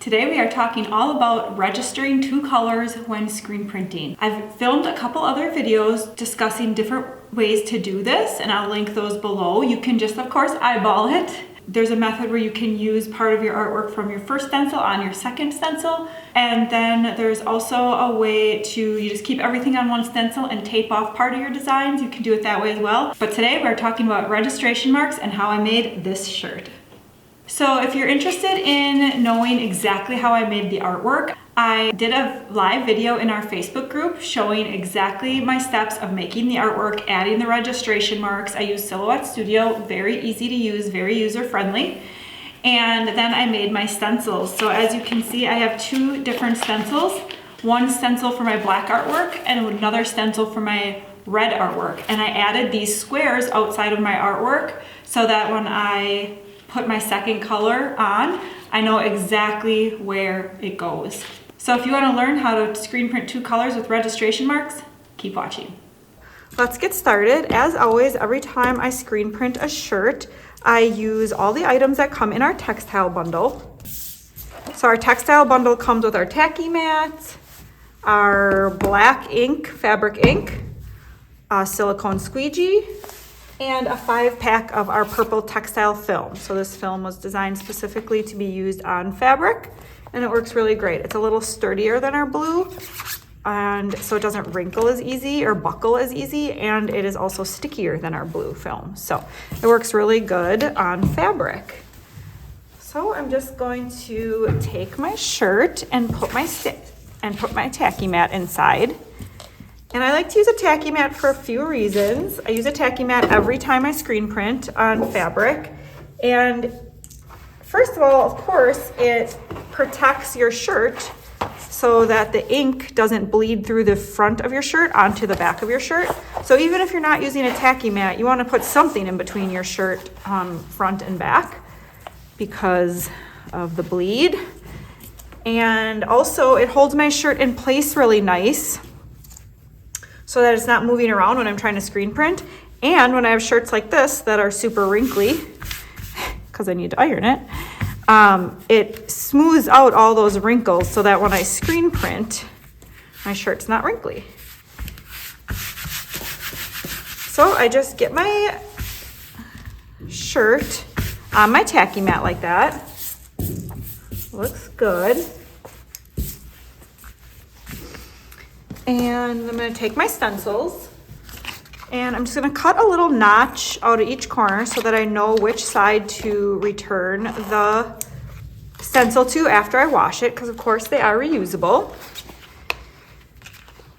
Today we are talking all about registering two colors when screen printing. I've filmed a couple other videos discussing different ways to do this, and I'll link those below. You can just, of course, eyeball it. There's a method where you can use part of your artwork from your first stencil on your second stencil. And then there's also a way you just keep everything on one stencil and tape off part of your designs. You can do it that way as well. But today we're talking about registration marks and how I made this shirt. So if you're interested in knowing exactly how I made the artwork, I did a live video in our Facebook group showing exactly my steps of making the artwork, adding the registration marks. I use Silhouette Studio, very easy to use, very user-friendly. And then I made my stencils. So as you can see, I have two different stencils. One stencil for my black artwork and another stencil for my red artwork. And I added these squares outside of my artwork so that when I put my second color on, I know exactly where it goes. So if you want to learn how to screen print two colors with registration marks, keep watching. Let's get started. As always, every time I screen print a shirt, I use all the items that come in our textile bundle. So our textile bundle comes with our tacky mats, our black ink, fabric ink, a silicone squeegee, and a 5-pack of our purple textile film. So this film was designed specifically to be used on fabric, and it works really great. It's a little sturdier than our blue, and so it doesn't wrinkle as easy or buckle as easy, and it is also stickier than our blue film. So it works really good on fabric. So I'm just going to take my shirt and put my tacky mat inside. And I like to use a tacky mat for a few reasons. I use a tacky mat every time I screen print on fabric. And first of all, of course, it protects your shirt so that the ink doesn't bleed through the front of your shirt onto the back of your shirt. So even if you're not using a tacky mat, you want to put something in between your shirt front and back because of the bleed. And also it holds my shirt in place really nice, so that it's not moving around when I'm trying to screen print. And when I have shirts like this that are super wrinkly, because I need to iron it, it smooths out all those wrinkles so that when I screen print, my shirt's not wrinkly. So I just get my shirt on my tacky mat like that. Looks good. And I'm going to take my stencils and I'm just going to cut a little notch out of each corner so that I know which side to return the stencil to after I wash it, because of course they are reusable.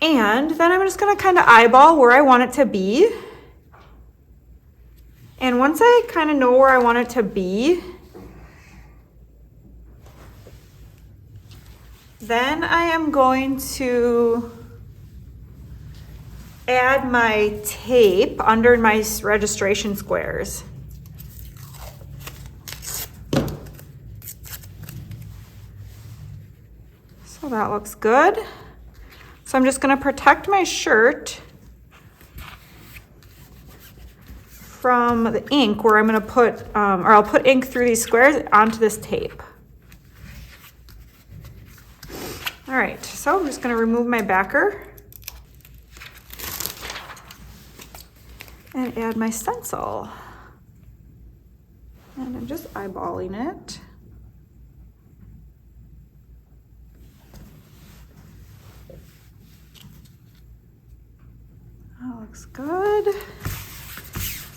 And then I'm just going to kind of eyeball where I want it to be. And once I kind of know where I want it to be, then I am going to add my tape under my registration squares. So that looks good. So I'm just going to protect my shirt from the ink where I'm going to put, or I'll put ink through these squares onto this tape. All right, so I'm just going to remove my backer and add my stencil. And I'm just eyeballing it. That looks good.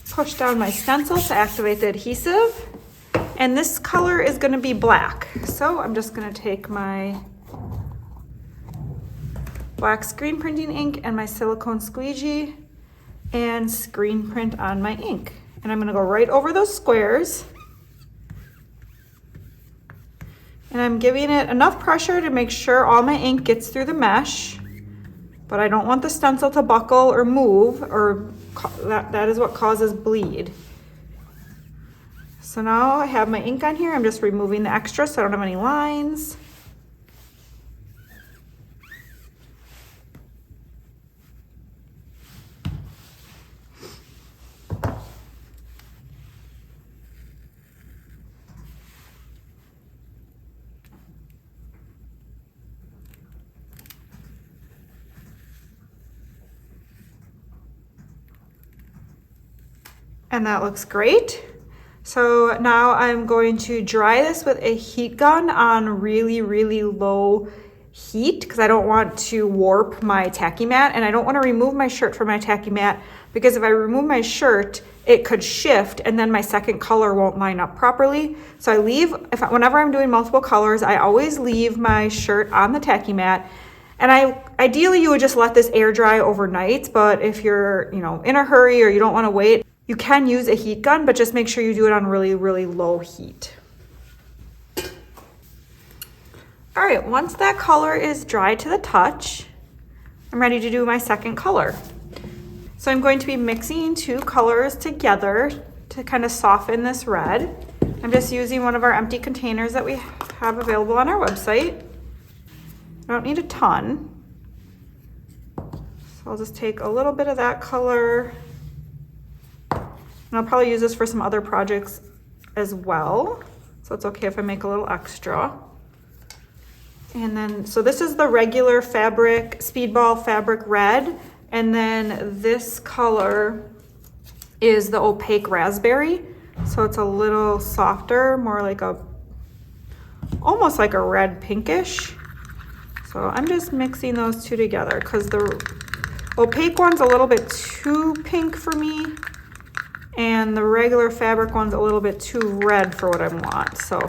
Push down my stencil to activate the adhesive. And this color is going to be black. So I'm just going to take my black screen printing ink and my silicone squeegee and screen print on my ink. And I'm going to go right over those squares. And I'm giving it enough pressure to make sure all my ink gets through the mesh, but I don't want the stencil to buckle or move, or that is what causes bleed. So now I have my ink on here. I'm just removing the extra so I don't have any lines. And that looks great. So now I'm going to dry this with a heat gun on really, really low heat because I don't want to warp my tacky mat, and I don't want to remove my shirt from my tacky mat because if I remove my shirt, it could shift and then my second color won't line up properly. So I leave, whenever I'm doing multiple colors, I always leave my shirt on the tacky mat. And ideally you would just let this air dry overnight, but if you're, in a hurry or you don't want to wait, you can use a heat gun, but just make sure you do it on really, really low heat. All right, once that color is dry to the touch, I'm ready to do my second color. So I'm going to be mixing two colors together to kind of soften this red. I'm just using one of our empty containers that we have available on our website. I don't need a ton. So I'll just take a little bit of that color. And I'll probably use this for some other projects as well. So it's okay if I make a little extra. And then, so this is the regular fabric, Speedball fabric red. And then this color is the opaque raspberry. So it's a little softer, more like almost like a red pinkish. So I'm just mixing those two together because the opaque one's a little bit too pink for me. And the regular fabric one's a little bit too red for what I want. So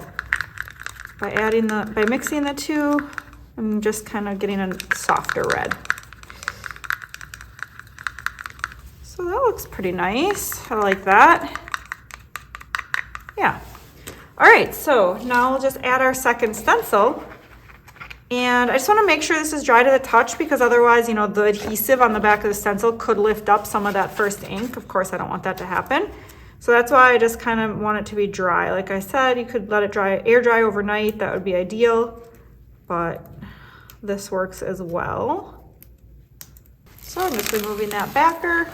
by mixing the two, I'm just kind of getting a softer red. So that looks pretty nice. I like that. Yeah. All right, so now we'll just add our second stencil. And I just want to make sure this is dry to the touch because otherwise, the adhesive on the back of the stencil could lift up some of that first ink. Of course, I don't want that to happen. So that's why I just kind of want it to be dry. Like I said, you could let it air dry overnight. That would be ideal, but this works as well. So I'm just removing that backer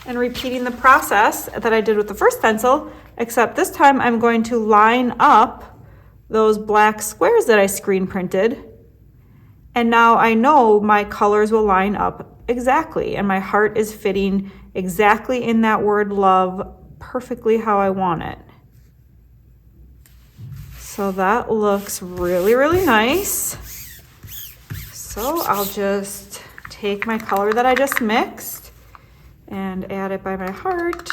and repeating the process that I did with the first stencil, except this time I'm going to line up those black squares that I screen printed. And now I know my colors will line up exactly, and my heart is fitting exactly in that word love perfectly how I want it. So that looks really, really nice. So I'll just take my color that I just mixed and add it by my heart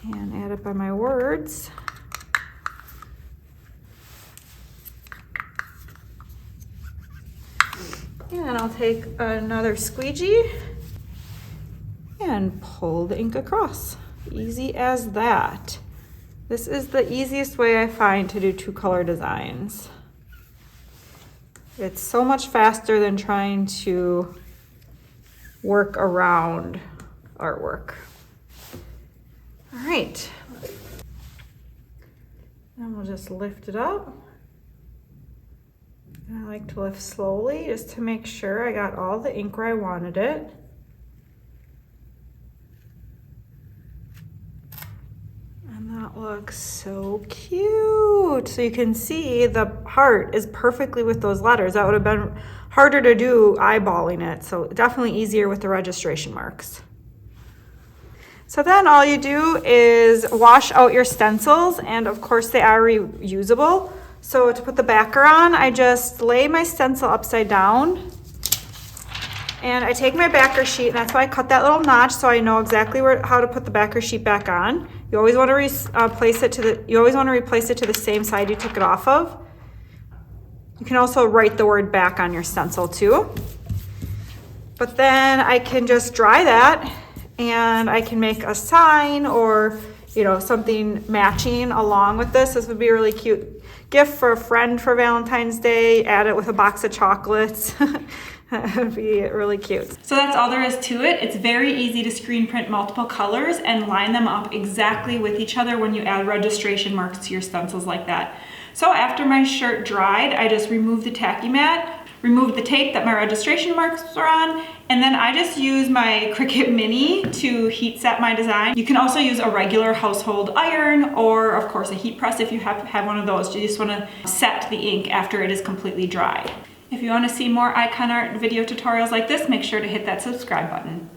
and add it by my words. And I'll take another squeegee and pull the ink across. Easy as that. This is the easiest way I find to do two color designs. It's so much faster than trying to work around artwork. All right. And we'll just lift it up. I like to lift slowly just to make sure I got all the ink where I wanted it. And that looks so cute. So you can see the heart is perfectly with those letters. That would have been harder to do eyeballing it. So definitely easier with the registration marks. So then all you do is wash out your stencils, and of course they are reusable. So to put the backer on, I just lay my stencil upside down and I take my backer sheet, and that's why I cut that little notch so I know exactly how to put the backer sheet back on. You always want to replace it to the same side you took it off of. You can also write the word back on your stencil too. But then I can just dry that and I can make a sign or something matching along with this. This would be a really cute gift for a friend for Valentine's Day. Add it with a box of chocolates. That would be really cute. So that's all there is to it. It's very easy to screen print multiple colors and line them up exactly with each other when you add registration marks to your stencils like that. So after my shirt dried, I just removed the tacky mat, removed the tape that my registration marks were on, and then I just use my Cricut Mini to heat set my design. You can also use a regular household iron or of course a heat press if you have one of those. You just want to set the ink after it is completely dry. If you want to see more Ikonart video tutorials like this, make sure to hit that subscribe button.